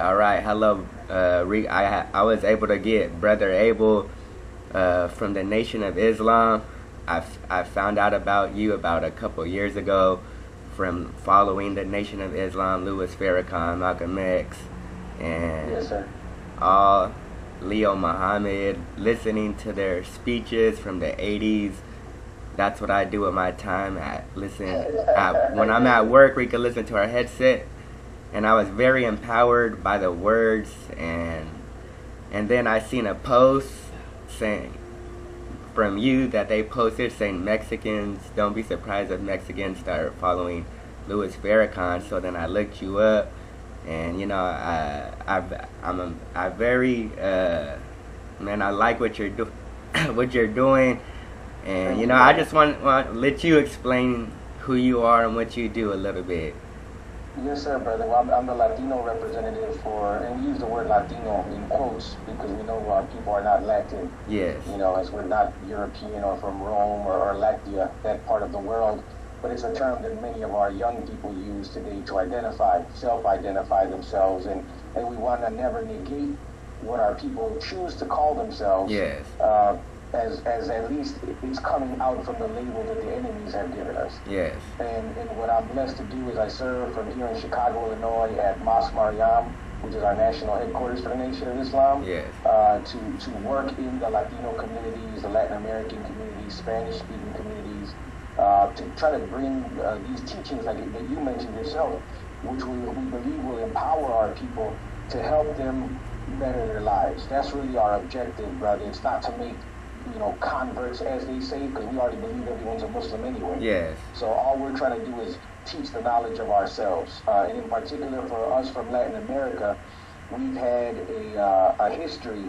All right, hello. I was able to get Brother Abel from the Nation of Islam. I found out about you about a couple years ago from following the Nation of Islam, Louis Farrakhan, Malcolm X, and Yes, sir. all Leo Muhammad, listening to their speeches from the 80s. That's what I do with my time. When I'm at work, we can listen to our headset, and I was very empowered by the words, and then I seen a post saying from you that they posted saying Mexicans, don't be surprised if Mexicans start following Louis Farrakhan. So then I looked you up, and I very man, I like what you're what you're doing, and I just want to let you explain who you are and what you do a little bit. Yes, sir, brother. Well, I'm the Latino representative for, and we use the word Latino in quotes because we know our people are not Latin. Yes. As we're not European or from Rome or Latvia, that part of the world. But it's a term that many of our young people use today to self-identify themselves, and we want to never negate what our people choose to call themselves. Yes. As at least it's coming out from the label that the enemies have given us. Yes. And what I'm blessed to do is I serve from here in Chicago, Illinois at Mosque Mariam, which is our national headquarters for the Nation of Islam. Yes. To work in the Latino communities, the Latin American communities, Spanish-speaking communities, to try to bring these teachings like that you mentioned yourself, which we believe will empower our people to help them better their lives. That's really our objective, brother. It's not to make converts, as they say, because we already believe everyone's a Muslim anyway. Yes. So all we're trying to do is teach the knowledge of ourselves. And in particular for us from Latin America, we've had a history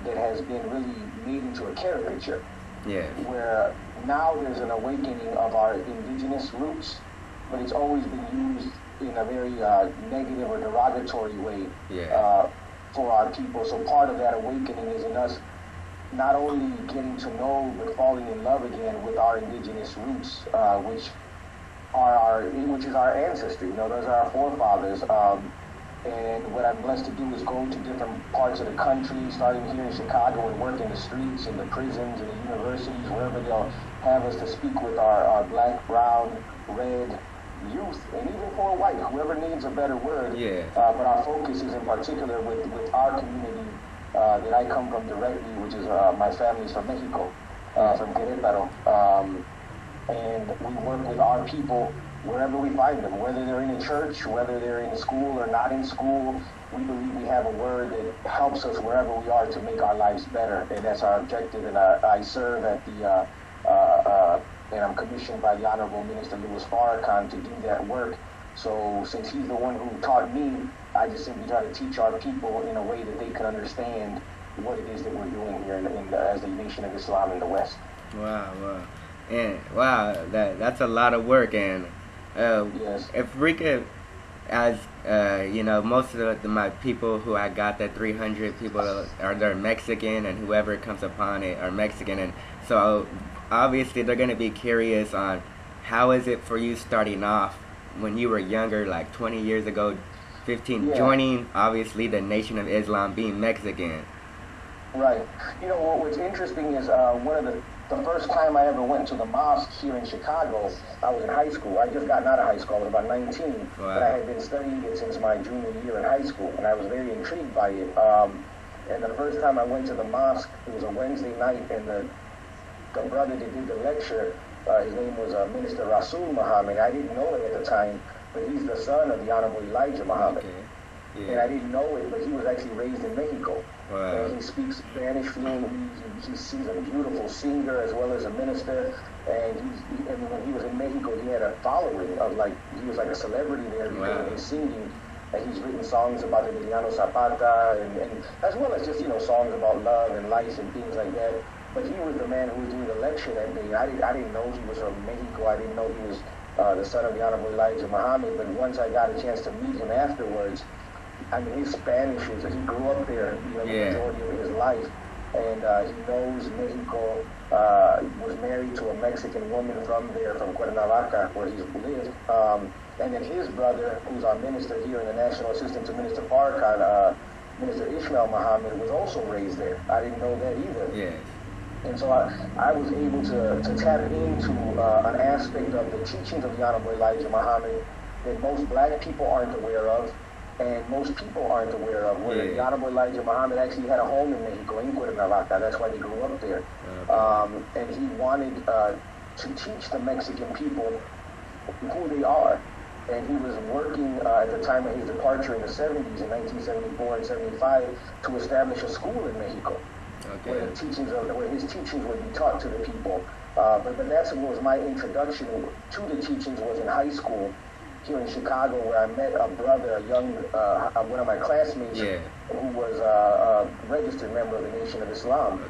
that has been really made into a caricature. Yes. Where now there's an awakening of our indigenous roots, but it's always been used in a very negative or derogatory way for our people. So part of that awakening is in us not only getting to know but falling in love again with our indigenous roots, which is our ancestry. Those are our forefathers. And what I'm blessed to do is go to different parts of the country, starting here in Chicago, and work in the streets, in the prisons, in the universities, wherever they'll have us to speak with our black, brown, red youth, and even for white, whoever needs a better word. Yeah. But our focus is in particular with our community that I come from directly, which is my family's from Mexico, from Querétaro. And we work with our people wherever we find them, whether they're in a church, whether they're in school or not in school. We believe we have a word that helps us wherever we are to make our lives better, and that's our objective. And I serve at the, and I'm commissioned by the Honorable Minister Louis Farrakhan to do that work. So since he's the one who taught me, I just simply try to teach our people in a way that they can understand what it is that we're doing here as the Nation of Islam in the West. Wow. And that's a lot of work. And Yes. if we could, as most of my people who I got, that 300 people they're Mexican, and whoever comes upon it are Mexican, and so obviously they're gonna be curious on how is it for you starting off when you were younger, like 20 years ago, 15, joining obviously the Nation of Islam, being Mexican. Right. What's interesting is one of the first time I ever went to the mosque here in Chicago, I was in high school. I just gotten out of high school. I was about 19. Wow. But I had been studying it since my junior year in high school, and I was very intrigued by it. And the first time I went to the mosque, it was a Wednesday night, and the brother that did the lecture, his name was Minister Abel Muhammad. I didn't know it at the time, but he's the son of the Honorable Elijah Muhammad. Okay. Yeah. And I didn't know it, but he was actually raised in Mexico. Wow. And he speaks Spanish fluently. He's a beautiful singer as well as a minister. And when he was in Mexico, he had a following of he was like a celebrity there because of his singing. And he's written songs about Emiliano Zapata, and as well as just songs about love and life and things like that. But he was the man who was doing the lecture that day. I didn't know he was from Mexico. I didn't know he was the son of the Honorable Elijah Muhammad. But once I got a chance to meet him afterwards, I mean, his Spanish is, he grew up there, the majority of his life. And he knows Mexico, was married to a Mexican woman from there, from Cuernavaca, where he lived. And then his brother, who's our minister here in the National Assistant to Minister Farrakhan, Minister Abel Muhammad, was also raised there. I didn't know that either. Yes. And so I was able to tap into an aspect of the teachings of the Honorable Elijah Muhammad that most black people aren't aware of, and most people aren't aware of. Where the Honorable Elijah Muhammad actually had a home in Mexico, in Cuernavaca. That's why he grew up there. And he wanted to teach the Mexican people who they are. And he was working at the time of his departure in the 70s, in 1974 and 75, to establish a school in Mexico. Where his teachings would be taught to the people. But that's what was my introduction to the teachings, was in high school here in Chicago, where I met a brother, a young, one of my classmates, who was a registered member of the Nation of Islam.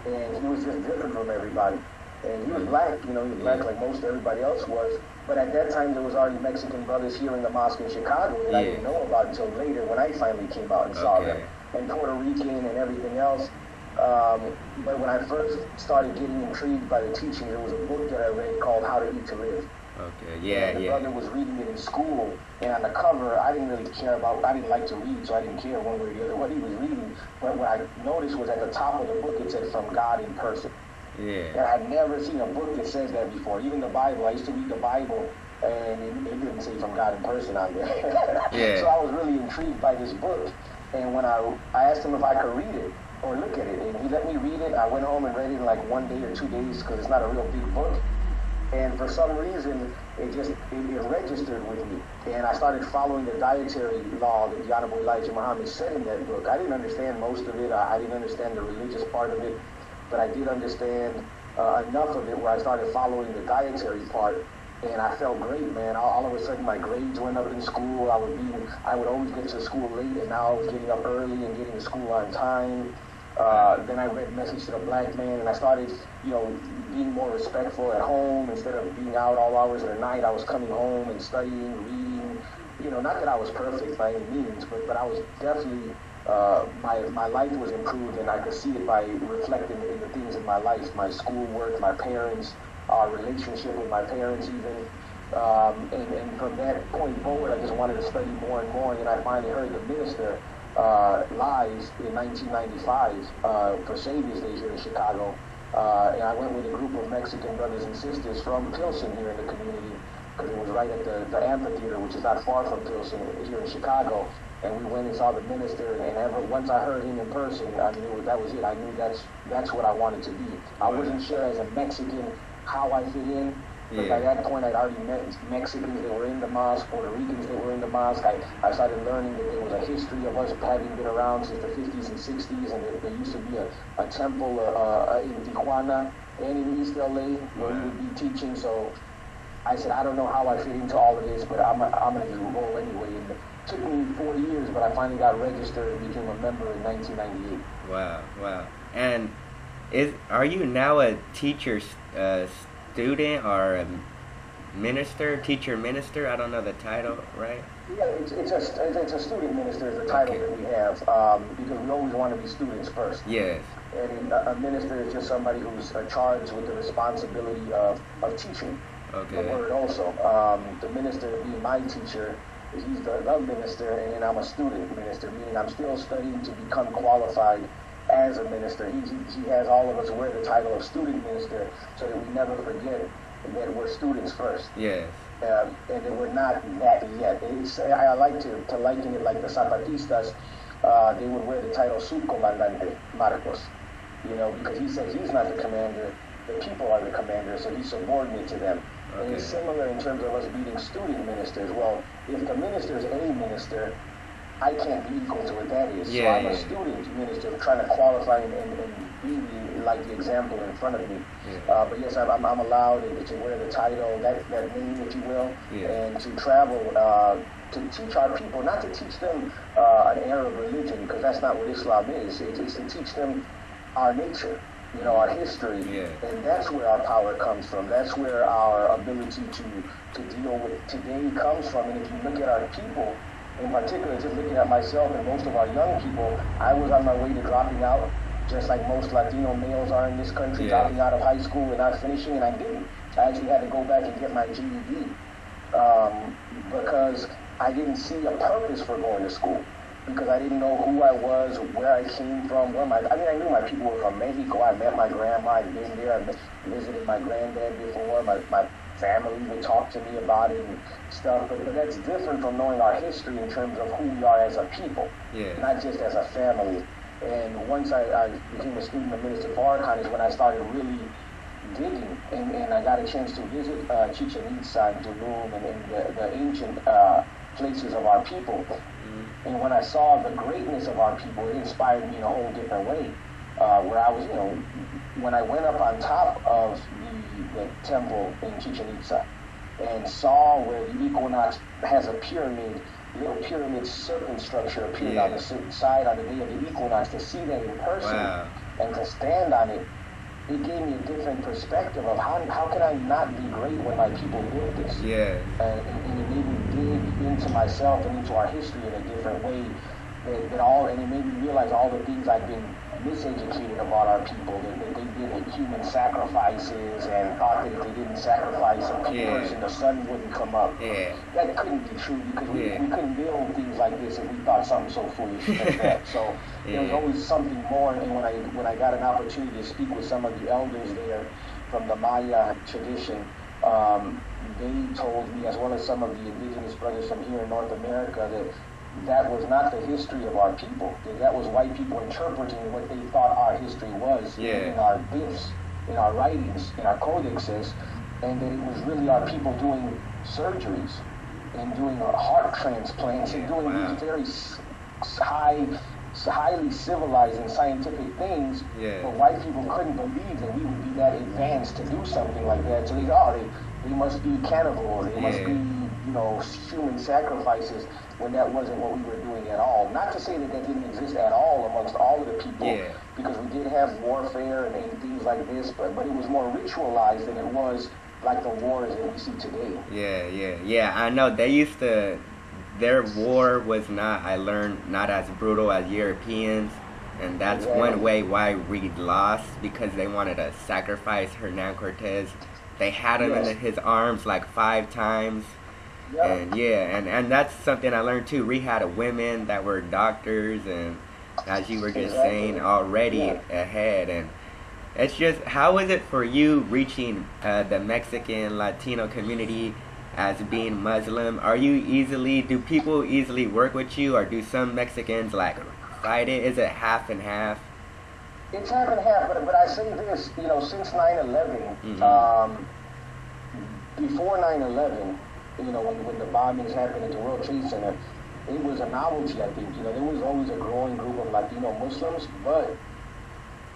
And he was just different from everybody. And he was black, he was black like most everybody else was. But at that time, there was already Mexican brothers here in the mosque in Chicago that I didn't know about until later, when I finally came out and saw them. And Puerto Rican and everything else. But when I first started getting intrigued by the teachings, there was a book that I read called How to Eat to Live. And the brother was reading it in school, and on the cover, I didn't really care about, I didn't like to read, so I didn't care one way or the other what he was reading. But what I noticed was at the top of the book, it said, "From God in person." And I'd never seen a book that says that before. Even the Bible, I used to read the Bible, and it didn't say "From God in person" on there. So I was really intrigued by this book. And when I asked him if I could read it, or look at it, and he let me read it. I went home and read it in like 1 day or 2 days, because it's not a real big book. And for some reason, it registered with me. And I started following the dietary law that the Honorable Elijah Muhammad said in that book. I didn't understand most of it. I didn't understand the religious part of it, but I did understand enough of it where I started following the dietary part. And I felt great, man. All of a sudden, my grades went up in school. I would always get to school late, and now I was getting up early and getting to school on time. Then I read Message to the Black Man, and I started, being more respectful at home. Instead of being out all hours of the night, I was coming home and studying, reading. Not that I was perfect by any means, but I was definitely, my life was improved, and I could see it by reflecting in the things in my life, my schoolwork, my parents, our relationship with my parents even. And from that point forward, I just wanted to study more and more, and I finally heard the minister live in 1995 for Savior's Day here in Chicago. And I went with a group of Mexican brothers and sisters from Pilsen here in the community, because it was right at the amphitheater, which is not far from Pilsen here in Chicago. And we went and saw the minister, and once I heard him in person, I knew that was it. I knew that's what I wanted to be. I wasn't sure as a Mexican how I fit in. But by that point, I'd already met Mexicans that were in the mosque, Puerto Ricans that were in the mosque. I started learning that there was a history of us having been around since the 50s and 60s, and there used to be a temple in Tijuana and in East LA where we would be teaching. So I said, I don't know how I fit into all of this, but I'm going to just roll anyway. And it took me 4 years, but I finally got registered and became a member in 1998. Wow. And are you now a teacher student or a teacher minister? I don't know the title, right? Yeah, it's a student minister is the title that we have, because we always want to be students first. Yes. And a minister is just somebody who's charged with the responsibility of teaching the word also. The minister being my teacher, he's the minister, and then I'm a student minister, meaning I'm still studying to become qualified as a minister. He has all of us wear the title of student minister, so that we never forget that we're students first. Yes. And that we're not that yet. I like to liken it like the Zapatistas. They would wear the title Subcomandante Marcos, because he said he's not the commander, the people are the commander, so he's subordinate to them. And it's similar in terms of us being student ministers. Well, if the minister is a minister, I can't be equal to what that is. So I'm a student minister trying to qualify and be the example in front of me. But yes, I'm allowed to wear the title, that name, if you will, and to travel to teach our people, not to teach them an Arab religion, because that's not what Islam is. It's to teach them our nature, our history, and that's where our power comes from. That's where our ability to deal with today comes from. And if you look at our people, in particular, just looking at myself and most of our young people, I was on my way to dropping out, just like most Latino males are in this country, dropping out of high school and not finishing, and I didn't. I actually had to go back and get my GED. because I didn't see a purpose for going to school. Because I didn't know who I was, where I came from, I knew my people were from Mexico. I met my grandma, I'd been there, I visited my granddad before, my family would talk to me about it and stuff, but that's different from knowing our history in terms of who we are as a people, not just as a family. And once I became a student of Minister Farrakhan is when I started really digging, and I got a chance to visit Chichen Itza and Tulum and the ancient places of our people. And when I saw the greatness of our people, it inspired me in a whole different way. Where I was, when I went up on top of the temple in Chichen Itza and saw where the equinox has a pyramid, little pyramid serpent structure appeared on the side on the day of the equinox, to see that in person and to stand on it, it gave me a different perspective of how can I not be great when my people built this? And it made me dig into myself and into our history in a different way. And it made me realize all the things I've been miseducated about our people, that they did human sacrifices and thought that if they didn't sacrifice a person, the sun wouldn't come up. That couldn't be true, because we couldn't build things like this if we thought something so foolish like that. So there was always something more. And when I got an opportunity to speak with some of the elders there from the Maya tradition, they told me, as well as some of the indigenous brothers from here in North America, that was not the history of our people. That was white people interpreting what they thought our history was in our books, in our writings, in our codexes, and that it was really our people doing surgeries and doing heart transplants and doing these very highly civilized and scientific things, but white people couldn't believe that we would be that advanced to do something like that. So they must be cannibals, they must be, human sacrifices, when that wasn't what we were doing at all. Not to say that didn't exist at all amongst all of the people, because we did have warfare and things like this, but it was more ritualized than it was like the wars that we see today. Yeah, I know they used to, their war was not, I learned, not as brutal as Europeans, and that's one way why we lost, because they wanted to sacrifice Hernan Cortez. They had him in his arms like 5 times. And and that's something I learned too. We had women that were doctors, and as you were just saying, already ahead. And it's just, how is it for you reaching the Mexican Latino community as being Muslim? Do people easily work with you, or do some Mexicans like fight it? Is it half and half? It's half and half, but I say this, since 9/11, before 9/11, when the bombings happened at the World Trade Center, it was a novelty, I think. There was always a growing group of Latino Muslims, but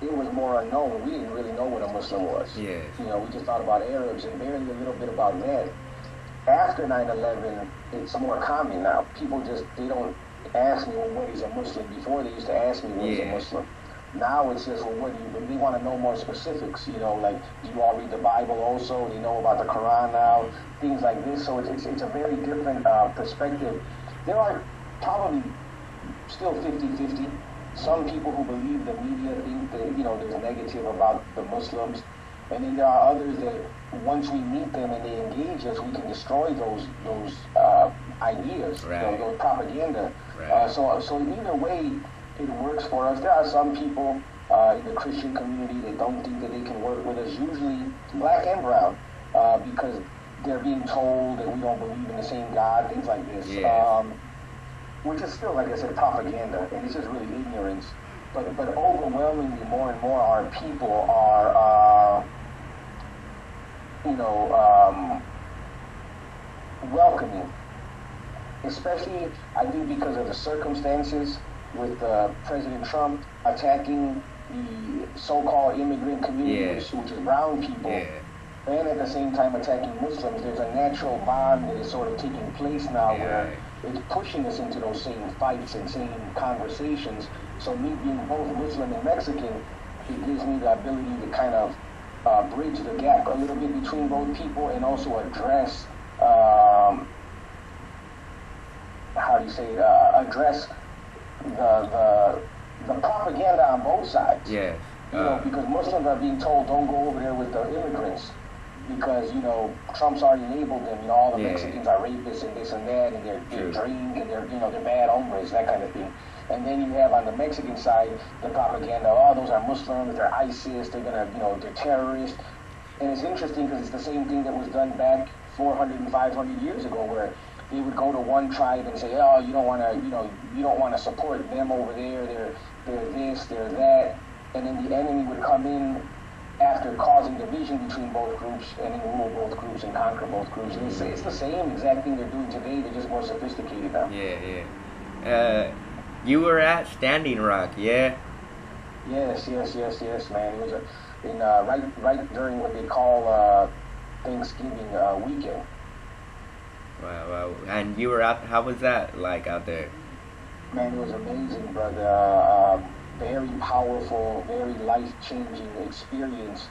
it was more unknown. We didn't really know what a Muslim was. Yes. We just thought about Arabs and barely a little bit about that. After 9/11, it's more common now. People they don't ask me, well, what is a Muslim? Before, they used to ask me, what is a Muslim? Now it's just, well, they want to know more specifics, like, do you all read the Bible also? Do you know about the Quran now? Things like this. So it's a very different perspective. There are probably still 50-50. Some people who believe the media think that, there's negative about the Muslims. And then there are others that once we meet them and they engage us, we can destroy those ideas, those propaganda. So either way, it works for us. There are some people in the Christian community that don't think that they can work with us, usually black and brown, because they're being told that we don't believe in the same God, things like this, which is still, like I said, propaganda, and it's just really ignorance. But overwhelmingly, more and more, our people are, welcoming, especially, I think, because of the circumstances with President Trump attacking the so-called immigrant communities, which is brown people, and at the same time attacking Muslims. There's a natural bond that is sort of taking place now where it's pushing us into those same fights and same conversations. So me being both Muslim and Mexican, it gives me the ability to kind of bridge the gap a little bit between both people, and also address, address the propaganda on both sides. Because Muslims are being told, don't go over there with the immigrants. because, you know, Trump's already labeled them, you know, all the Mexicans are rapists and this and that, and they're drink and they're, you know, they're bad hombres, that kind of thing. And then you have on the Mexican side the propaganda, oh, those are Muslims, they're ISIS, they're gonna, you know, they're terrorists. And it's interesting because it's the same thing that was done back 400 and 500 years ago, where they would go to one tribe and say, oh, you don't want to, you know, you don't want to support them over there, they're this, they're that. And then the enemy would come in after causing division between both groups and then rule both groups and conquer both groups. And it's the same exact thing they're doing today, they're just more sophisticated now. You were at Standing Rock, yeah? Yes, man. It was right during what they call Thanksgiving weekend. Wow. And you were out, how was that like out there? Man, it was amazing, brother. Very powerful, very life-changing experience.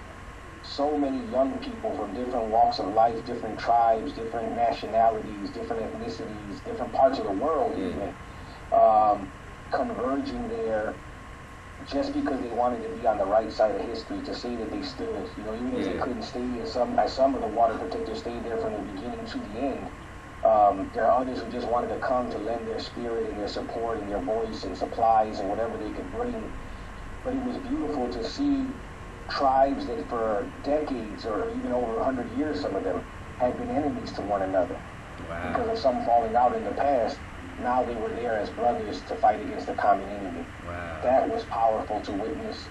So many young people from different walks of life, different tribes, different nationalities, different ethnicities, different parts of the world even, converging there just because they wanted to be on the right side of history, to say that they stood. You know, even if they couldn't stay, as some of the water protectors stayed there from the beginning to the end. There are others who just wanted to come to lend their spirit and their support and their voice and supplies and whatever they could bring. But it was beautiful to see tribes that for decades or even over 100 years, some of them, had been enemies to one another. Wow. Because of some falling out in the past. Now they were there as brothers to fight against the common enemy. Wow. That was powerful to witness.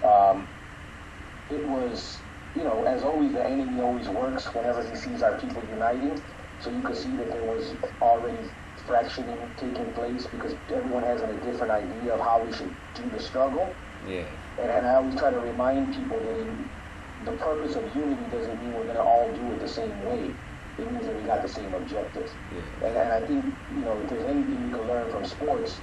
It was, you know, as always, the enemy always works whenever he sees our people uniting. So you could see that there was already fractioning taking place because everyone has a different idea of how we should do the struggle. Yeah. And I always try to remind people that the purpose of unity doesn't mean we're going to all do it the same way. It means that we got the same objectives. Yeah. And I think, you know, if there's anything you can learn from sports,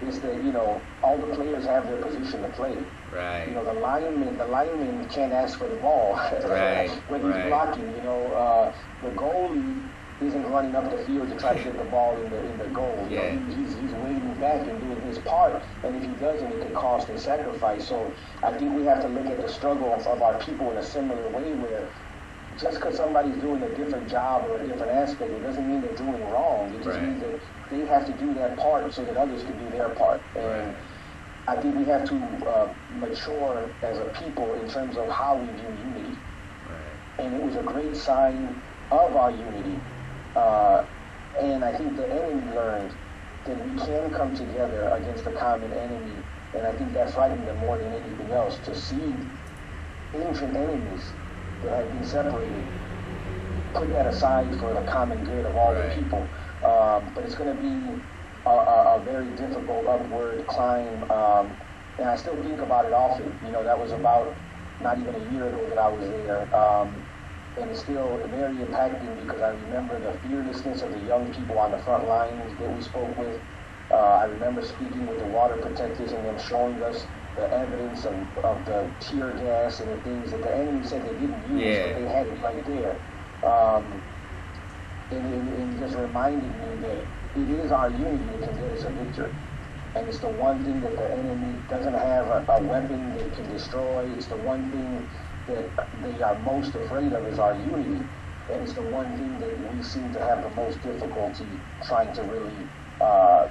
is that, you know, all the players have their position to play. Right. You know, the lineman can't ask for the ball right. when he's blocking. You know, the goalie isn't running up the field to try to get the ball in the goal. You know, he's waiting back and doing his part. And if he doesn't, it can cost and sacrifice. So I think we have to look at the struggle of our people in a similar way, where just because somebody's doing a different job or a different aspect, it doesn't mean they're doing wrong. It just means that they have to do their part so that others can do their part. And I think we have to mature as a people in terms of how we view unity. And it was a great sign of our unity. And I think the enemy learned that we can come together against the common enemy. And I think that frightened them more than anything else, to see ancient enemies that had been separated, put that aside for the common good of all the people. But it's going to be a very difficult upward climb. And I still think about it often. You know, that was about not even a year ago that I was there. And it's still very impacting because I remember the fearlessness of the young people on the front lines that we spoke with. I remember speaking with the water protectors and them showing us the evidence of the tear gas and the things that the enemy said they didn't use, but they had it right there. And it just reminded me that it is our unity that can get us a victory. And it's the one thing that the enemy doesn't have a weapon that can destroy. It's the one thing that they are most afraid of is our unity. And it's the one thing that we seem to have the most difficulty trying to really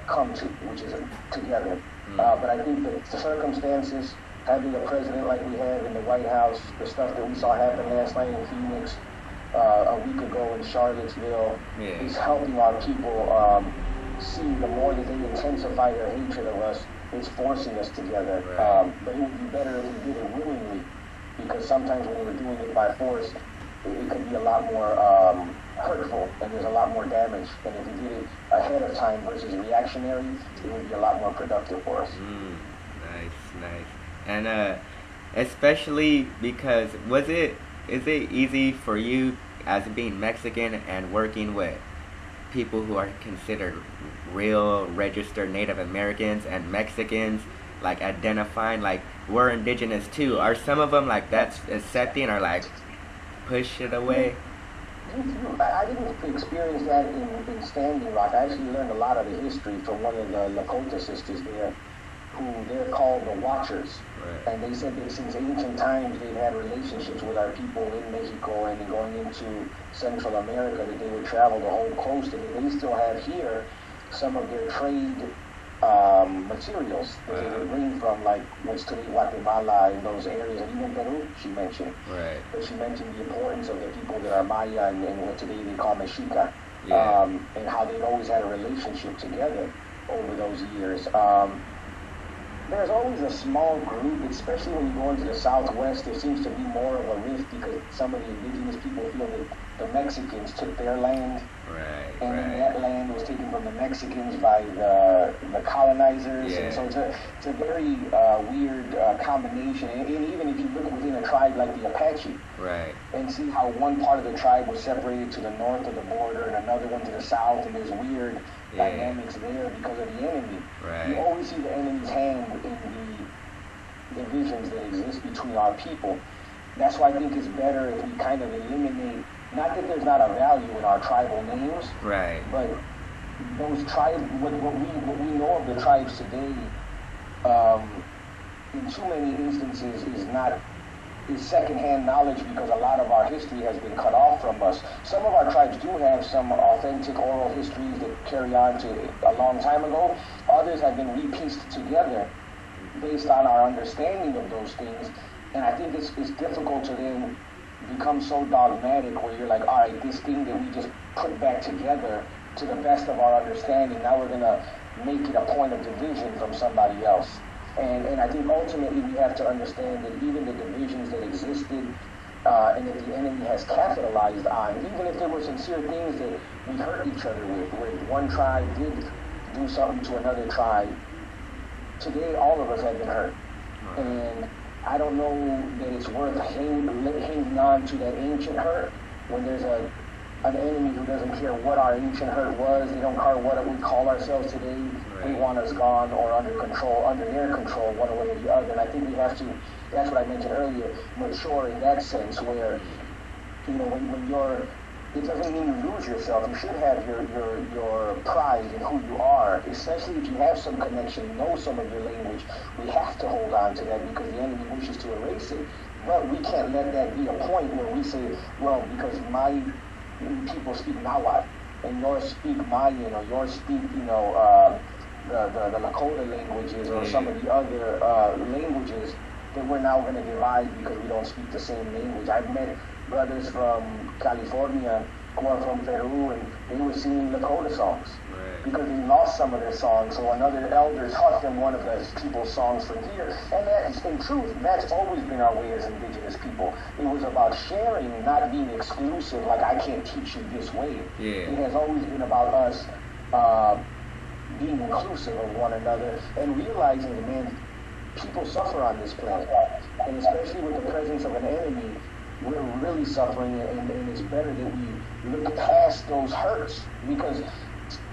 come to, which is together. But I think that the circumstances, having a president like we have in the White House, the stuff that we saw happen last night in Phoenix, a week ago in Charlottesville, is helping our people see the more that they intensify their hatred of us, it's forcing us together. But it would be better if we did it willingly, because sometimes when we're doing it by force, it could be a lot more hurtful, and there's a lot more damage. And if we did it ahead of time versus reactionary, it would be a lot more productive for us. Nice. And especially because is it easy for you as being Mexican and working with people who are considered real registered Native Americans and Mexicans, like identifying like we're indigenous too? Are some of them like that's accepting or like push it away? I didn't experience that in Standing Rock. I actually learned a lot of the history from one of the Lakota sisters there. who they're called the Watchers. Right. And they said that since ancient times they've had relationships with our people in Mexico and going into Central America, that they would travel the whole coast, and that they still have here some of their trade materials that they would bring from, like, what's today Guatemala and those areas, and even Peru, she mentioned. Right. But she mentioned the importance of the people that are Maya and what today they call Mexica, and how they've always had a relationship together over those years. There's always a small group, especially when you go into the Southwest, there seems to be more of a rift because some of the indigenous people feel that the Mexicans took their land, and then that land was taken from the Mexicans by the colonizers, and so it's a very weird combination. And even if you look within a tribe like the Apache, and see how one part of the tribe was separated to the north of the border and another one to the south, and there's weird dynamics there because of the enemy. You always see the enemy's hand in the divisions that exist between our people. That's why I think it's better if we kind of eliminate, not that there's not a value in our tribal names, but those tribes, what we know of the tribes today, in too many instances is secondhand knowledge, because a lot of our history has been cut off from us. Some of our tribes do have some authentic oral histories that carry on to a long time ago. Others have been repieced together based on our understanding of those things. And I think it's difficult to then become so dogmatic where you're like, all right, this thing that we just put back together to the best of our understanding, now we're going to make it a point of division from somebody else. And I think ultimately we have to understand that even the divisions that existed and that the enemy has capitalized on, even if there were sincere things that we hurt each other with, where one tribe did do something to another tribe, today all of us have been hurt. And I don't know that it's worth hanging on to that ancient hurt when there's an enemy who doesn't care what our ancient hurt was. They don't care what we call ourselves today. They want us gone or under their control, one way or the other. And I think we have to, that's what I mentioned earlier, mature in that sense where, when you're, it doesn't mean you lose yourself. You should have your pride in who you are, especially if you have some connection, know some of your language. We have to hold on to that because the enemy wishes to erase it. But we can't let that be a point where we say, well, because my people speak Nahuatl and yours speak Mayan, or yours speak, the Lakota languages or some of the other languages, that we're now going to divide because we don't speak the same language. I've met brothers from California who are from Peru, and they were singing Lakota songs because they lost some of their songs, so another elder taught them one of the people's songs from here. And that is, in truth, that's always been our way as indigenous people. It was about sharing, not being exclusive, like I can't teach you this way. It has always been about us being inclusive of one another and realizing that, man, people suffer on this planet, and especially with the presence of an enemy, we're really suffering, and it's better that we look past those hurts, because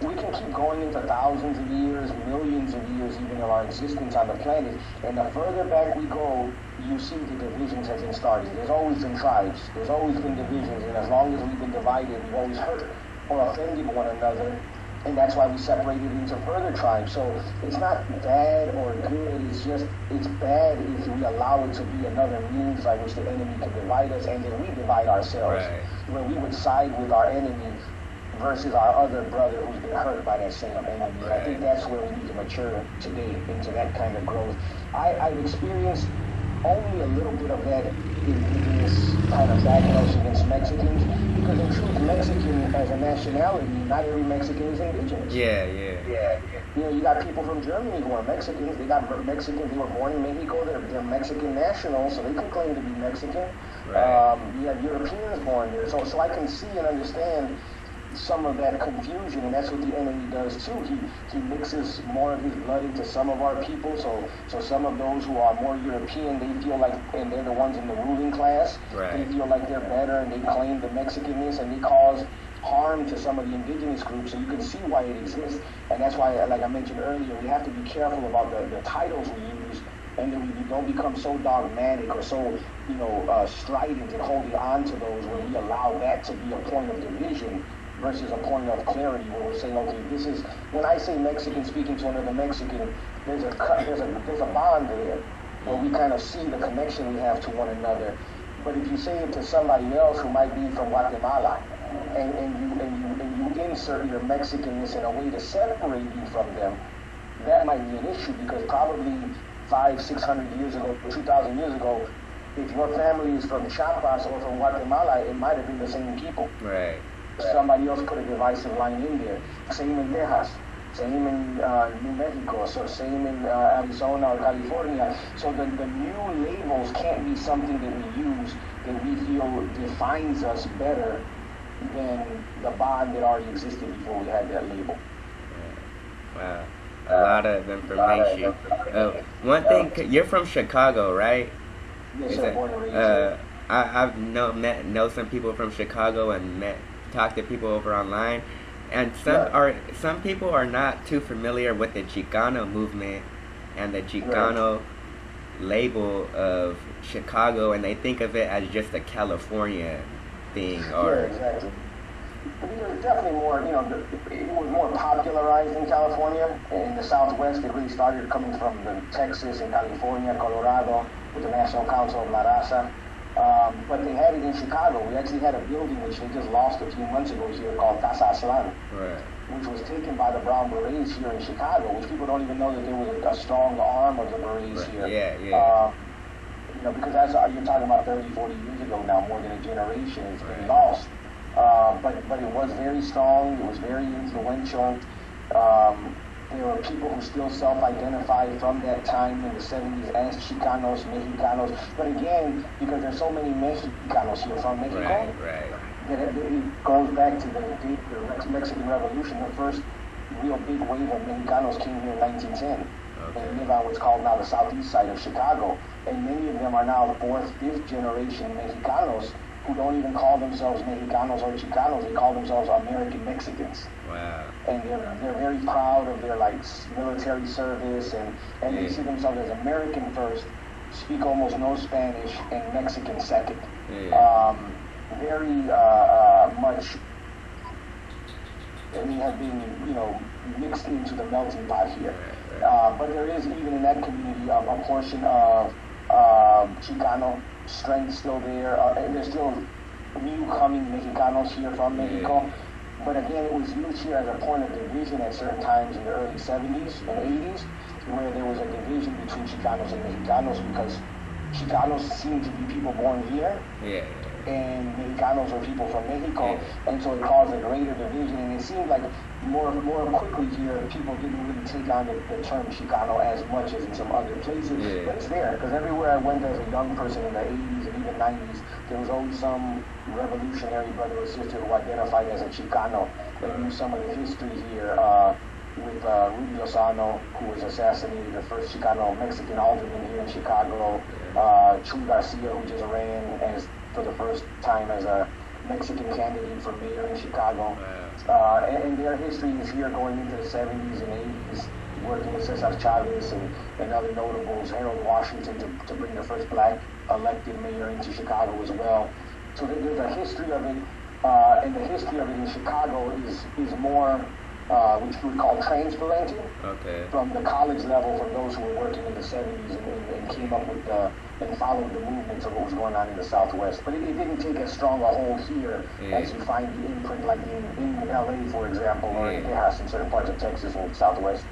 we can keep going into thousands of years, millions of years even of our existence on the planet, and the further back we go, you see the divisions have been started. There's always been tribes, there's always been divisions, and as long as we've been divided, we've always hurt or offended one another. And that's why we separated into further tribes. So it's not bad or good, it's bad if we allow it to be another means by which the enemy can divide us, and then we divide ourselves. Where we would side with our enemy versus our other brother who's been hurt by that same enemy. I think that's where we need to mature today into that kind of growth. I've experienced only a little bit of that in this kind of backlash against Mexicans, because in truth, Mexican as a nationality, not every Mexican is indigenous. You got people from Germany who are Mexicans. They got Mexicans who were born in Mexico. They're Mexican nationals, so they can claim to be Mexican. You have Europeans born there, so I can see and understand some of that confusion, and that's what the enemy does too. He mixes more of his blood into some of our people, so some of those who are more European, they feel like, and they're the ones in the ruling class, they feel like they're better, and they claim the Mexicanness, and they cause harm to some of the indigenous groups. So you can see why it exists, and that's why, like I mentioned earlier, we have to be careful about the titles we use, and that we don't become so dogmatic or so strident and holding on to those, where we allow that to be a point of division versus a point of clarity, where we're saying, okay, this is, when I say Mexican speaking to another Mexican, there's a bond there where we kind of see the connection we have to one another. But if you say it to somebody else who might be from Guatemala, and you insert your Mexicanness in a way to separate you from them, that might be an issue, because probably 500-600 years ago, 2,000 years ago, if your family is from Chiapas or from Guatemala, it might have been the same people. Right. Somebody else put a divisive line in there. Same in Texas, same in New Mexico, so same in Arizona or California. So the new labels can't be something that we use that we feel defines us better than the bond that already existed before we had that label. Wow. A lot of information. One thing, you're from Chicago, right? Yes, sir, born and raised here. I've know some people from Chicago and talked to people over online, and some people are not too familiar with the Chicano movement and the Chicano label of Chicago, and they think of it as just a California thing. Or yeah, exactly. It was definitely more, it was more popularized in California. In the Southwest, it really started coming from Texas and California, Colorado, with the National Council of La Raza. But they had it in Chicago. We actually had a building which they just lost a few months ago here called Casa Aslan, which was taken by the Brown Berets here in Chicago, which people don't even know that there was a strong arm of the Berets here. Yeah. Because you're talking about 30, 40 years ago now, more than a generation. It's been lost. But it was very strong. It was very influential. There were people who still self-identify from that time in the 70s as Chicanos, Mexicanos. But again, because there's so many Mexicanos here from Mexico, that it goes back to the Mexican Revolution. The first real big wave of Mexicanos came here in 1910. And live on what's called now the southeast side of Chicago. And many of them are now fourth, fifth generation Mexicanos who don't even call themselves Mexicanos or Chicanos. They call themselves American Mexicans. Wow. And they're very proud of their military service, and they see themselves as American first, speak almost no Spanish, and Mexican second. Very much, and they have been mixed into the melting pot here. But there is, even in that community, a portion of Chicano strength still there. There's still new coming Mexicanos here from Mexico. But again, it was used here as a point of division at certain times in the early 70s and 80s, where there was a division between Chicanos and Mexicanos, because Chicanos seemed to be people born here. And Mexicanos are people from Mexico, and so it caused a greater division. And it seemed like more quickly here, people didn't really take on the term Chicano as much as in some other places. But it's there, because everywhere I went as a young person in the 80s and even 90s, there was always some revolutionary brother or sister who identified as a Chicano. They knew some of the history here with Rudy Lozano, who was assassinated, the first Chicano Mexican alderman here in Chicago. Chuy Garcia, who just ran for the first time as a Mexican candidate for mayor in Chicago. And their history is here going into the 70s and 80s, working with Cesar Chavez and other notables, Harold Washington, to bring the first black elected mayor into Chicago as well. So there's a history of it, and the history of it in Chicago is more, which we would call transplanted from the college level, from those who were working in the 70s and came up with and followed the movements of what was going on in the Southwest. But it didn't take as strong a hold here as you find the imprint, like in LA, for example, or in Texas, in certain parts of Texas and the Southwest.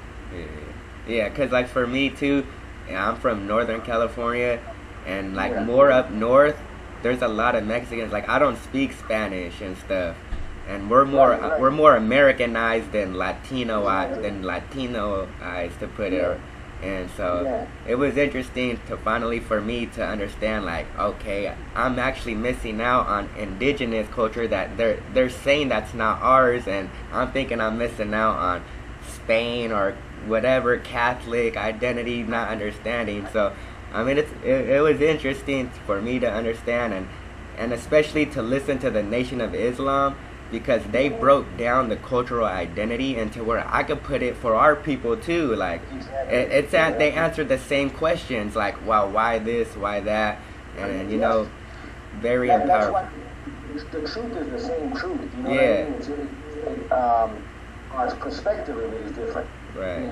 Because like for me too, I'm from Northern California, and like more up north, there's a lot of Mexicans. Like I don't speak Spanish and stuff, and we're more Americanized than Latinoized to put it. And so it was interesting to finally, for me, to understand, like, okay, I'm actually missing out on indigenous culture that they're saying that's not ours, and I'm thinking I'm missing out on Spain or whatever Catholic identity, not understanding. So I mean, it was interesting for me to understand, and especially to listen to the Nation of Islam, because they broke down the cultural identity into where I could put it for our people too. Like it's that they answered the same questions, like, wow, why this, why that, and very empowering. The truth is the same truth. You know what I mean? Our perspective of it is different. Right.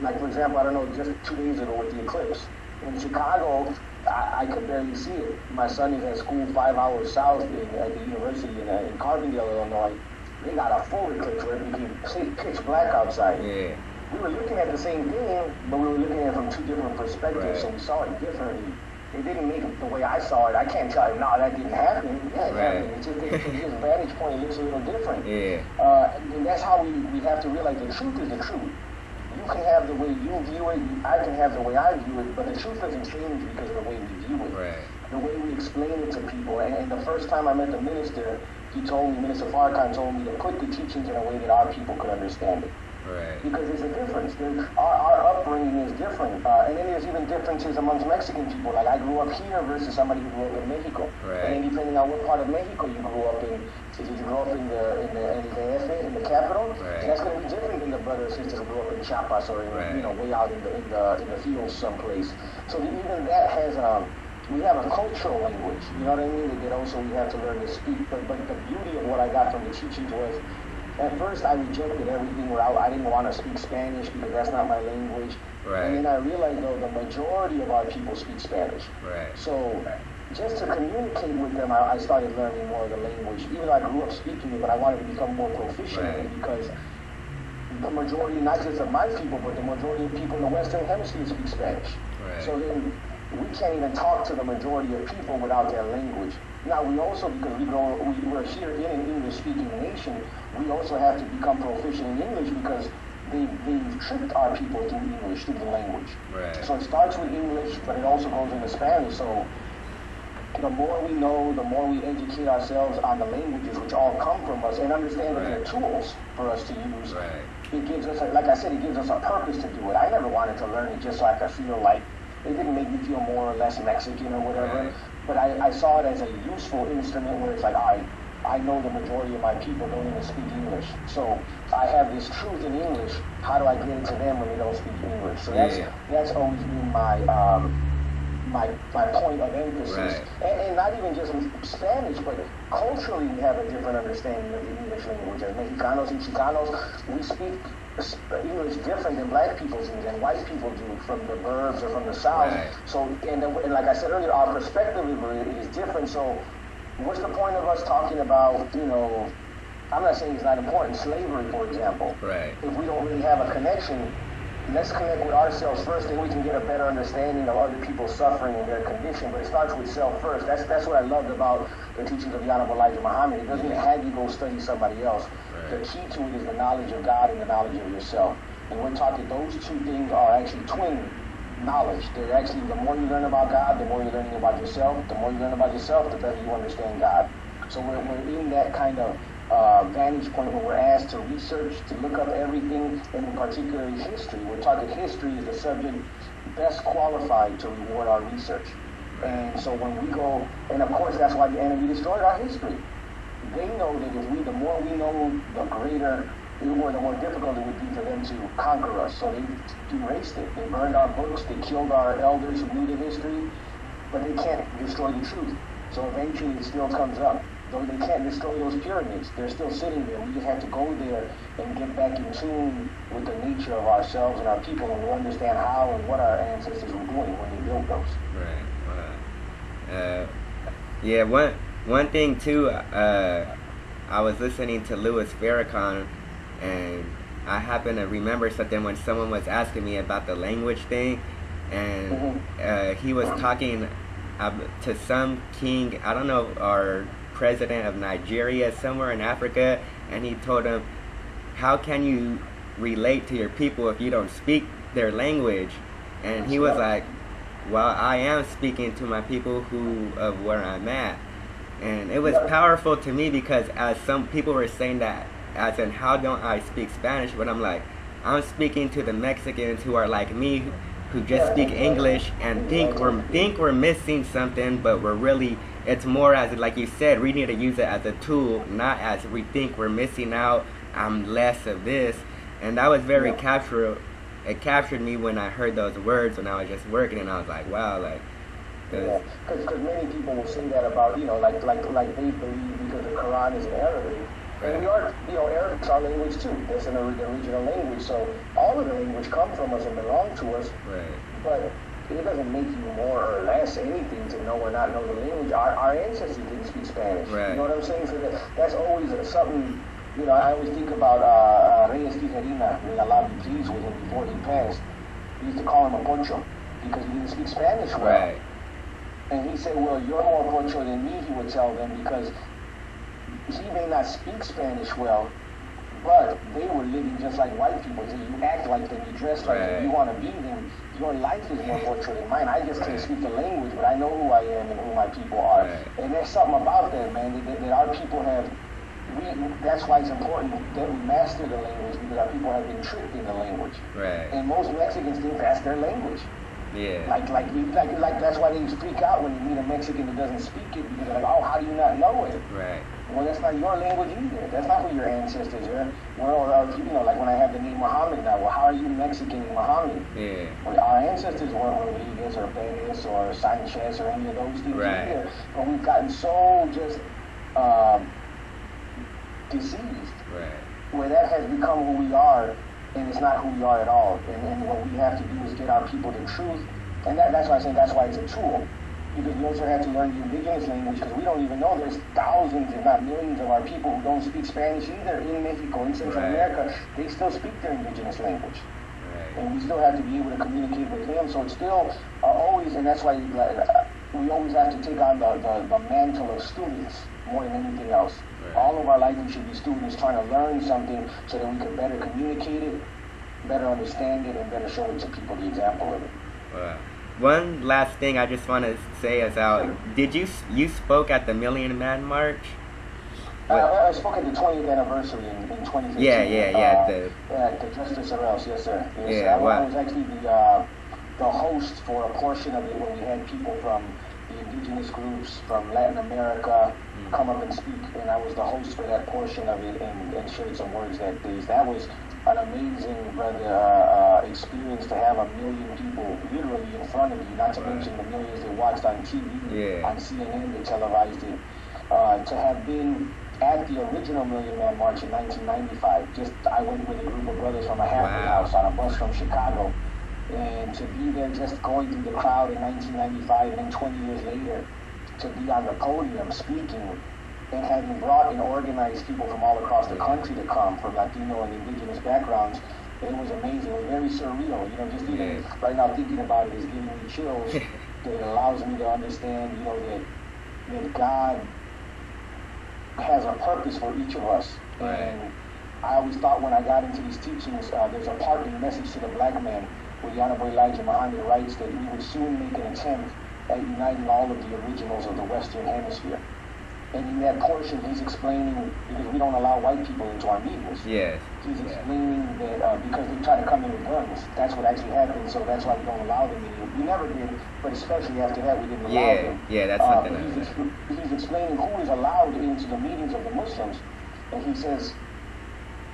like for example, I don't know, just 2 days ago with the eclipse in Chicago, I could barely see it. My son is at school 5 hours south at the university in Carbondale, Illinois. They got a full eclipse where it became pitch black outside. Yeah. We were looking at the same thing, but we were looking at it from 2 different perspectives, right. So we saw it differently. It didn't make it the way I saw it. I can't tell you, no, that didn't happen. Yeah, it happened. It's just his vantage point looks a little different. Yeah. And that's how we have to realize the truth is the truth. You can have the way you view it, I can have the way I view it, but the truth doesn't change because of the way we view it. Right. The way we explain it to people. And the first time I met the minister, Minister Farrakhan told me to put the teachings in a way that our people could understand it. Right. Because there's a difference. Our upbringing is different. And then there's even differences amongst Mexican people. Like I grew up here versus somebody who grew up in Mexico. Right. And then depending on what part of Mexico you grew up in, if you grew up in the DF, in the capital, right. That's going to be different than the brothers and sisters who grew up in Chiapas or right. Way out in the fields someplace. So even that has we have a cultural language. You know what I mean? That also we have to learn to speak. But the beauty of what I got from the teachings was, at first I rejected everything where I didn't want to speak Spanish because that's not my language. Right. And then I realized, though, the majority of our people speak Spanish. Right. So just to communicate with them, I started learning more of the language. Even though I grew up speaking it, but I wanted to become more proficient in it because the majority, not just of my people, but the majority of people in the Western Hemisphere speak Spanish. Right. So then we can't even talk to the majority of people without their language. Now we also, because we're here in an English-speaking nation, we also have to become proficient in English because they've tricked our people through English, through the language. Right. So it starts with English, but it also goes into Spanish. So the more we know, the more we educate ourselves on the languages which all come from us and understand that they're tools for us to use. Right. It gives us, like I said, it gives us a purpose to do it. I never wanted to learn it just so I could feel like, it didn't make me feel more or less Mexican or whatever. Right. But I saw it as a useful instrument where it's like, I know the majority of my people don't even speak English. So I have this truth in English. How do I get it to them when they don't speak English? So that's always been my point of emphasis. Right. And not even just Spanish, but culturally we have a different understanding of the English language. As Mexicanos and Chicanos, we speak English different than black people do, than white people do from the burbs or from the south. Right. So, and like I said earlier, our perspective is different. So what's the point of us talking about, I'm not saying it's not important, slavery, for example. Right. If we don't really have a connection, let's connect with ourselves first, then we can get a better understanding of other people's suffering and their condition. But it starts with self first. That's what I loved about the teachings of the Honorable Elijah Muhammad. It doesn't have you go study somebody else. Right. The key to it is the knowledge of God and the knowledge of yourself. And we're talking those two things are actually twin knowledge. They're actually, the more you learn about God, the more you're learning about yourself. The more you learn about yourself, the better you understand God. So we're in that kind of vantage point where we're asked to research, to look up everything, and in particular history. We're talking history is the subject best qualified to reward our research. And so when we go, and of course that's why the enemy destroyed our history. They know that the more we know, the greater, or the more difficult it would be for them to conquer us. So they erased it. They burned our books, they killed our elders who knew the history, but they can't destroy the truth. So eventually it still comes up. Though they can't destroy those pyramids, they're still sitting there. We just have to go there and get back in tune with the nature of ourselves and our people, and we understand how and what our ancestors were doing when they built those. Right. Yeah. One thing too. I was listening to Louis Farrakhan, and I happened to remember something when someone was asking me about the language thing, and he was talking to some king. I don't know, or president of Nigeria, somewhere in Africa, and he told him, how can you relate to your people if you don't speak their language? And he was like, well, I am speaking to my people of where I'm at. And it was powerful to me because as some people were saying that, as in how don't I speak Spanish, but I'm like, I'm speaking to the Mexicans who are like me, who just speak English and think we're missing something, but we're really, it's more as, like you said, we need to use it as a tool, not as we think we're missing out, I'm less of this. And that was very it captured me when I heard those words when I was just working, and I was like, wow, like, because many people will say that about, like they believe because the Quran is in Arabic, And we are, Arabic's our language too. That's the original language. So all of the language come from us and belong to us. Right. But it doesn't make you more or less anything to know or not know the language. Our ancestors didn't speak Spanish. Right. You know what I'm saying? So that's always something. I always think about Reyes Tijerina, may Allah be pleased with him before he passed. We used to call him a poncho because he didn't speak Spanish well. Right. And he said, well, you're more poncho than me, he would tell them, because he may not speak Spanish well, but they were living just like white people. So you act like them, you dress like them, you want to be them. Your life is more poncho than mine. I just can't speak the language, but I know who I am and who my people are. Right. And there's something about that, man, that our people have. That's why it's important that we master the language, because our people have been tricked in the language. Right. And most Mexicans think that's their language. Yeah. Like that's why they freak out when you meet a Mexican that doesn't speak it, because they're like, oh, how do you not know it? Right. Well, that's not your language either. That's not who your ancestors are. Well, like when I have the name Muhammad now, well, how are you Mexican Muhammad? Yeah. Well, our ancestors weren't Rodriguez or Perez or Sanchez or any of those things either. But we've gotten so just deceived, where that has become who we are, and it's not who we are at all. And what we have to do is get our people the truth, and that's why I say that's why it's a tool. Because we also have to learn the indigenous language, because we don't even know there's thousands, if not millions, of our people who don't speak Spanish either in Mexico, in Central America. They still speak their indigenous language. And we still have to be able to communicate with them. So it's still always, and that's why we always have to take on the mantle of students more than anything else. All of our life we should be students trying to learn something so that we can better communicate it, better understand it, and better show it to people, the example of it. Wow. One last thing I just want to say is did you spoke at the Million Man March? I spoke at the 20th anniversary in 2015. Yeah. The Justice Arrels, yes sir. Yes, yeah, I was actually the host for a portion of it when we had people from the indigenous groups from Latin America come up and speak, and I was the host for that portion of it and shared some words that day. That was an amazing, experience to have 1 million people literally in front of you, not to mention the millions that watched on TV, on CNN, they televised it. To have been at the original Million Man March in 1995, I went with a group of brothers from a halfway house on a bus from Chicago, and to be there just going through the crowd in 1995, and then 20 years later, to be on the podium speaking, and having brought and organized people from all across the country to come from Latino and indigenous backgrounds, it was amazing. It was very surreal. Just even right now thinking about it is giving me chills. That it allows me to understand, that God has a purpose for each of us. And I always thought when I got into these teachings, there's a part in the message to the black man where the Honorable Elijah Muhammad writes that we would soon make an attempt at uniting all of the originals of the Western Hemisphere. And in that portion, he's explaining, because we don't allow white people into our meetings. Yes. He's explaining that because they try to come in with guns. That's what actually happened, so that's why we don't allow them in. We never did, but especially after that, we didn't allow them. Yeah, that's something he's explaining who is allowed into the meetings of the Muslims. And he says,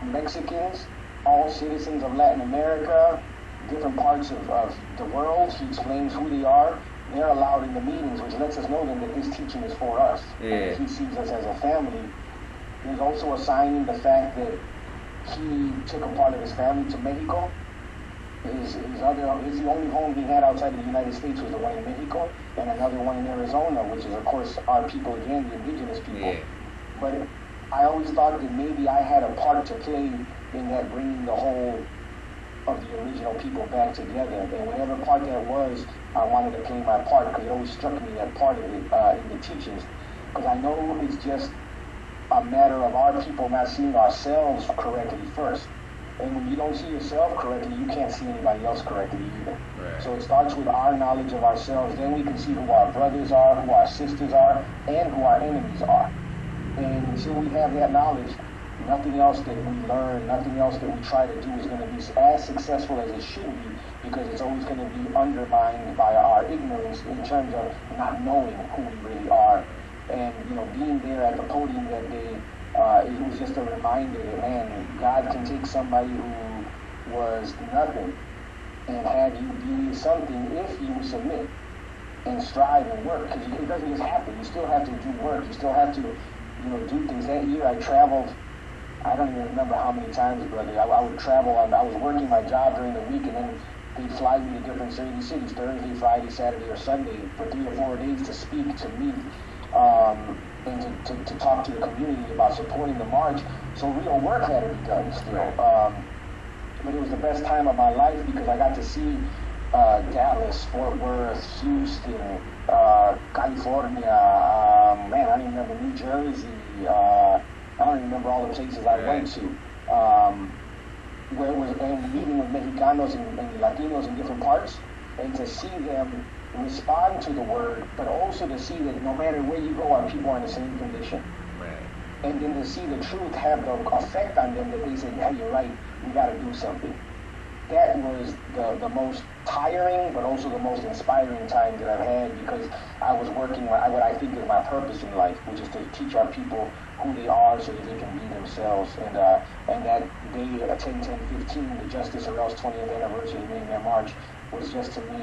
Mexicans, all citizens of Latin America, different parts of the world, he explains who they are. They're allowed in the meetings, which lets us know then that his teaching is for us. And he sees us as a family. There's also a sign in the fact that he took a part of his family to Mexico. His the only home he had outside of the United States was the one in Mexico, and another one in Arizona, which is, of course, our people again, the indigenous people. But I always thought that maybe I had a part to play in that, bringing the whole of the original people back together, and whatever part that was, I wanted to play my part, because it always struck me that part of it in the teachings, because I know it's just a matter of our people not seeing ourselves correctly first, and when you don't see yourself correctly, you can't see anybody else correctly either. So it starts with our knowledge of ourselves, then we can see who our brothers are, who our sisters are, and who our enemies are. And until we have that knowledge, nothing else that we learn, nothing else that we try to do is going to be as successful as it should be, because it's always going to be undermined by our ignorance in terms of not knowing who we really are. And, being there at the podium that day, it was just a reminder that, man, God can take somebody who was nothing and have you be something if you submit and strive and work, because it doesn't just happen. You still have to do work. You still have to, do things. That year I traveled I don't even remember how many times, brother. I would travel. I was working my job during the week, and then they'd fly me to different cities, Thursday, Friday, Saturday, or Sunday, for 3 or 4 days to speak, to meet, and to talk to the community about supporting the march. So real work had to be done still. But it was the best time of my life because I got to see Dallas, Fort Worth, Houston, California, man, I don't even remember, New Jersey, I don't even remember all the places I went to, where it was, and meeting with Mexicanos and Latinos in different parts, and to see them respond to the word, but also to see that no matter where you go, our people are in the same condition. Right. And then to see the truth have the effect on them that they say, yeah, you're right, we got to do something. That was the most tiring, but also the most inspiring time that I've had because I was working what I think is my purpose in life, which is to teach our people who they are so that they can be themselves. And that day, 10/10/15, the Justice or Else 20th anniversary of that march was just to me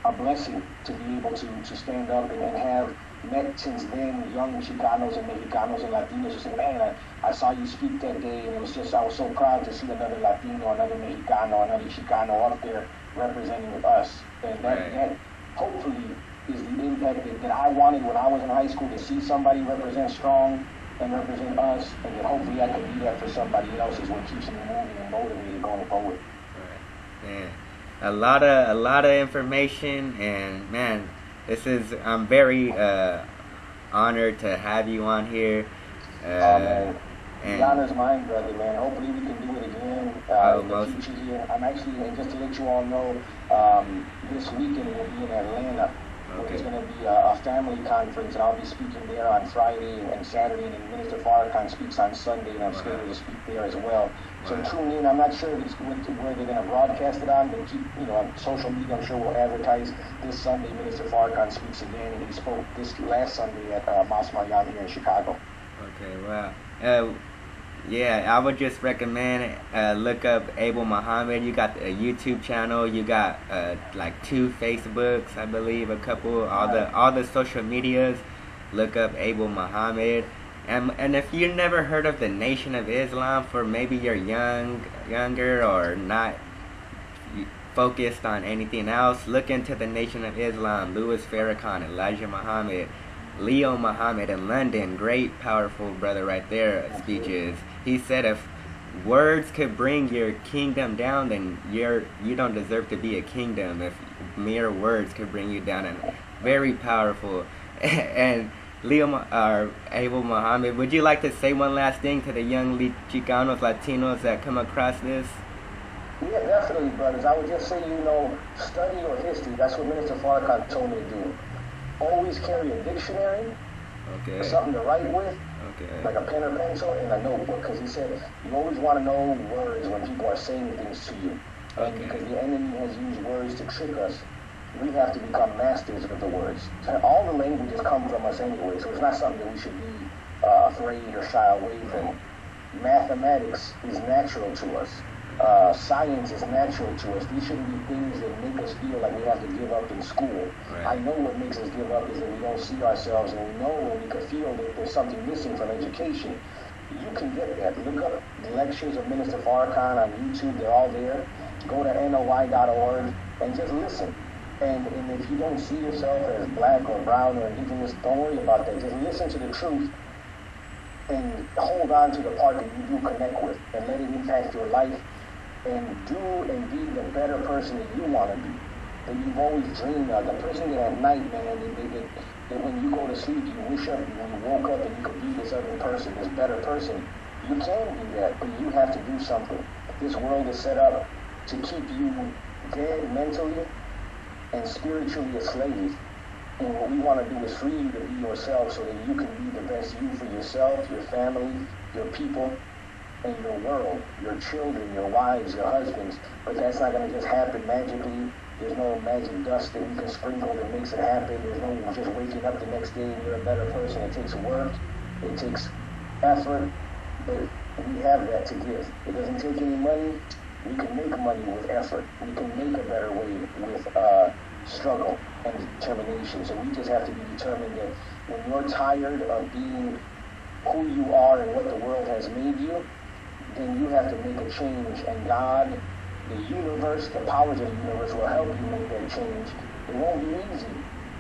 a blessing to be able to stand up and have met since then young Chicanos and Mexicanos and Latinos who say, man, I saw you speak that day, and it was just, I was so proud to see another Latino, another Mexicano, another Chicano up there representing us. And that hopefully is the impact that I wanted when I was in high school, to see somebody represent strong and represent us, and that hopefully I can be that for somebody else is what keeps me moving and motivated going forward. Right. Man, a lot of information, and man, I'm very honored to have you on here. Man. The honor's mine, brother, man. Hopefully we can do it again in the future here. I'm actually, and just to let you all know, this weekend we'll be in Atlanta. Okay. It's going to be a family conference, and I'll be speaking there on Friday and Saturday, and then Minister Farrakhan speaks on Sunday, and I'm scheduled to speak there as well. So tune in. I'm not sure if it's where they're going to broadcast it on, but keep, on social media, I'm sure we'll advertise this Sunday. Minister Farrakhan speaks again, and he spoke this last Sunday at Mosque here in Chicago. Okay, wow. Yeah, I would just recommend look up Abel Muhammad. You got a YouTube channel. You got like 2 Facebooks, I believe, a couple. All the social medias. Look up Abel Muhammad. And if you never heard of the Nation of Islam, for maybe you're younger or not focused on anything else, look into the Nation of Islam. Louis Farrakhan, Elijah Muhammad, Leo Muhammad in London, great powerful brother right there, speeches. He said if words could bring your kingdom down, then you don't deserve to be a kingdom. If mere words could bring you down, and very powerful. And Abel Muhammad, would you like to say one last thing to the young Chicanos, Latinos that come across this? Yeah, definitely, brothers. I would just say, study your history. That's what Minister Farrakhan told me to do. Always carry a dictionary, something to write with, like a pen or pencil, and a notebook, because he said you always want to know words when people are saying things to you. And because the enemy has used words to trick us, we have to become masters of the words. So all the languages come from us anyway, so it's not something that we should be afraid or shy away from. Mathematics is natural to us. Science is natural to us. These shouldn't be things that make us feel like we have to give up in school. Right. I know what makes us give up is that we don't see ourselves, and we know when we can feel that there's something missing from education. You can get that. Look up the lectures of Minister Farrakhan on YouTube. They're all there. Go to NOI.org and just listen. And if you don't see yourself as black or brown or indigenous, don't worry about that. Just listen to the truth and hold on to the part that you do connect with, and let it impact your life, and do and be the better person that you want to be, that you've always dreamed of. The person that at night, man, that when you go to sleep, you wish up, when you woke up and you could be this other person, this better person. You can be that, but you have to do something. This world is set up to keep you dead mentally and spiritually a slave. And what we want to do is free you to be yourself so that you can be the best you for yourself, your family, your people, and your world, your children, your wives, your husbands. But that's not going to just happen magically. There's no magic dust that we can sprinkle that makes it happen. There's no just waking up the next day and you're a better person. It takes work. It takes effort. But we have that to give. It doesn't take any money. We can make money with effort. We can make a better way with struggle and determination. So we just have to be determined that when you're tired of being who you are and what the world has made you, then you have to make a change. And God, the universe, the powers of the universe will help you make that change. It won't be easy,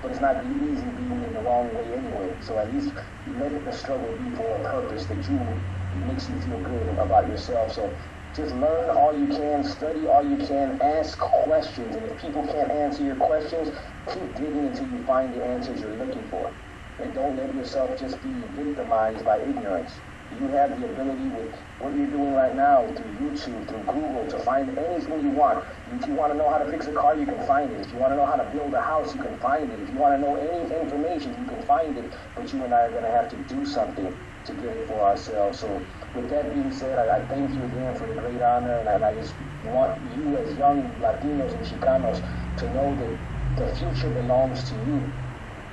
but it's not easy being in the wrong way anyway. So at least let the struggle be for a purpose that makes you feel good about yourself. So just learn all you can, study all you can, ask questions. And if people can't answer your questions, keep digging until you find the answers you're looking for. And don't let yourself just be victimized by ignorance. You have the ability with what you're doing right now through YouTube, through Google, to find anything you want. If you want to know how to fix a car, you can find it. If you want to know how to build a house, you can find it. If you want to know any information, you can find it. But you and I are going to have to do something to get it for ourselves. So with that being said, I thank you again for the great honor, and I just want you as young Latinos and Chicanos to know that the future belongs to you.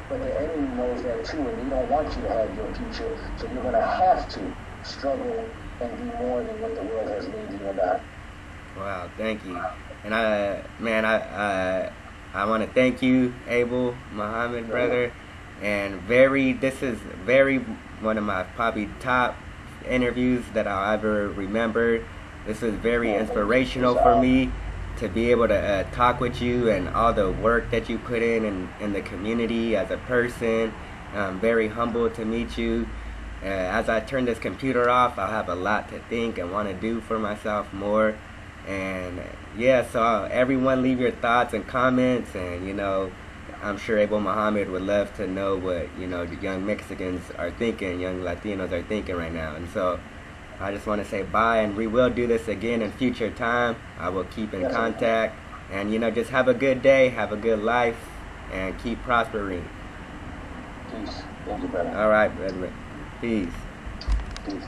But the enemy knows that too, and they don't want you to have your future. So you're going to have to struggle and be more than what the world has made you about. Wow, thank you. And I want to thank you, Abel Muhammad, brother. And this is one of my probably top interviews that I'll ever remember. This was very inspirational for me to be able to talk with you and all the work that you put in the community as a person. I'm very humbled to meet you. As I turn this computer off, I'll have a lot to think and want to do for myself more. And yeah, so everyone leave your thoughts and comments, and I'm sure Abel Muhammad would love to know what the young Mexicans are thinking, young Latinos are thinking right now. And so I just want to say bye, and we will do this again in future time. I will keep in contact, and just have a good day, have a good life, and keep prospering. Peace. Thank you, brother. All right, brother. Peace. Peace.